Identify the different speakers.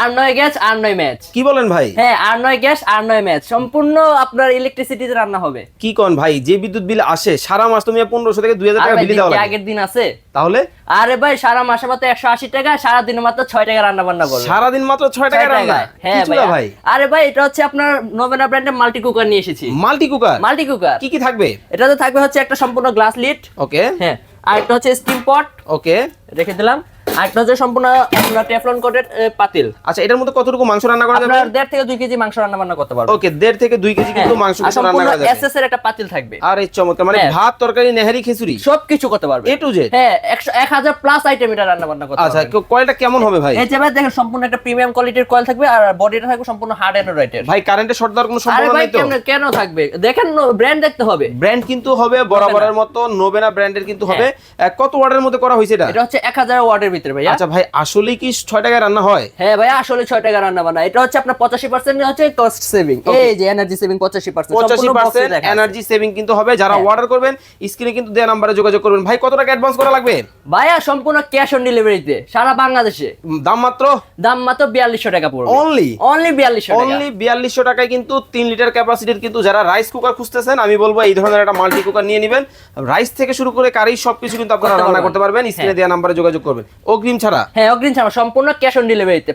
Speaker 1: R9 gas R9 match.
Speaker 2: কি বলেন ভাই?
Speaker 1: হ্যাঁ, R9 গ্যাস R9 ম্যাচ, সম্পূর্ণ আপনার ইলেকট্রিসিটিতে রান্না হবে।
Speaker 2: কি কোন ভাই, যে বিদ্যুৎ বিল আসে সারা মাস তুমি 1500 থেকে 2000 টাকা বিল দাও লাগে।
Speaker 1: আগের দিন আছে
Speaker 2: তাহলে
Speaker 1: আরে ভাই সারা মাসে মাত্র 180 টাকা, সারা দিনে মাত্র 6 টাকা রান্না বান্না করবে।
Speaker 2: সারা দিন মাত্র 6 টাকা রান্না?
Speaker 1: হ্যাঁ ভাই। আরে ভাই এটা হচ্ছে আপনার নোভেনা ব্র্যান্ডের মাল্টি কুকার নিয়ে এসেছি।
Speaker 2: Multi cooker?
Speaker 1: মাল্টি কুকার
Speaker 2: কি কি থাকবে?
Speaker 1: এটাতে থাকবে হচ্ছে একটা সম্পূর্ণ গ্লাস লিড।
Speaker 2: ওকে।
Speaker 1: হ্যাঁ, আর একটা হচ্ছে স্টিম পট।
Speaker 2: ওকে,
Speaker 1: রেখে দিলাম। আর একটা হচ্ছে সম্পূর্ণ আপনার টেফলন কোটেড পাতিল।
Speaker 2: আচ্ছা, এটার মধ্যে কতটুকু মাংস রান্না করা যাবে?
Speaker 1: আপনার 1.5 থেকে 2 কেজি মাংস রান্না বান্না করতে পারবেন।
Speaker 2: ওকে, 1.5 থেকে 2 কেজি কিন্তু মাংস রান্না করা যাবে।
Speaker 1: এসএস এর একটা পাতিল থাকবে।
Speaker 2: আর এই চমৎকার, মানে ভাত তরকারি নেহারি খিচুড়ি
Speaker 1: সবকিছু করতে পারবে,
Speaker 2: এ টু জেড।
Speaker 1: হ্যাঁ, 1000 প্লাস আইটেম এটা রান্না বান্না করতে পারবে।
Speaker 2: আচ্ছা, কয়েলটা কেমন হবে ভাই?
Speaker 1: এই যে ভাই দেখেন সম্পূর্ণ একটা প্রিমিয়াম কোয়ালিটির কয়েল থাকবে, আর বডিটা থাকবে সম্পূর্ণ হার্ড এন্ড্রয়েডের।
Speaker 2: ভাই কারেন্টে শর্ট দেওয়ার কোনো
Speaker 1: আরে
Speaker 2: সম্ভাবনা
Speaker 1: ভাই
Speaker 2: নেই তো?
Speaker 1: কেন থাকবে, দেখেন ব্র্যান্ড দেখতে হবে।
Speaker 2: ব্র্যান্ড কিন্তু হবে বরাবরের মতো নোভেনা ব্র্যান্ডের কিন্তু হবে। কত ওয়াটের মধ্যে করা হয়েছে এটা?
Speaker 1: এটা হচ্ছে 1000 ওয়াটের ভিতরে ভাই।
Speaker 2: আচ্ছা ভাই, আসলে কি 6 টাকায় রান্না হয়?
Speaker 1: হ্যাঁ ভাই, আসলে 6 টাকা রান্না বান্না। এটা হচ্ছে আপনার 85% হচ্ছে কস্ট সেভিং। এই যে এনার্জি সেভিং 85%,
Speaker 2: 85% এনার্জি সেভিং কিন্তু হবে। যারা অর্ডার করবেন স্ক্রিনে কিন্তু দেয়া নম্বরে যোগাযোগ করবেন। ভাই কত টাকা অ্যাডভান্স করা লাগবে?
Speaker 1: ভাইয়া সম্পূর্ণ ক্যাশ অন ডেলিভারিতে সারা বাংলাদেশে।
Speaker 2: দাম মাত্র
Speaker 1: 4200 টাকা পড়বে।
Speaker 2: অনলি
Speaker 1: 4200 টাকা।
Speaker 2: অনলি 4200 টাকায় কিন্তু 3 লিটার ক্যাপাসিটির কিন্তু যারা রাইস কুকার খুঁজতেছেন, আমি বলবো এই ধরনের একটা মাল্টি কুকার নিয়ে নেবেন। রাইস থেকে শুরু করে কারি সবকিছু কিন্তু আপনারা রান্না করতে পারবেন। স্ক্রিনে দেয়া নম্বরে যোগাযোগ করবেন অগ্রিম ছাড়া।
Speaker 1: হ্যাঁ, অগ্রিম ছাড়া, সম্পূর্ণ ক্যাশ অন ডেলিভারিতে।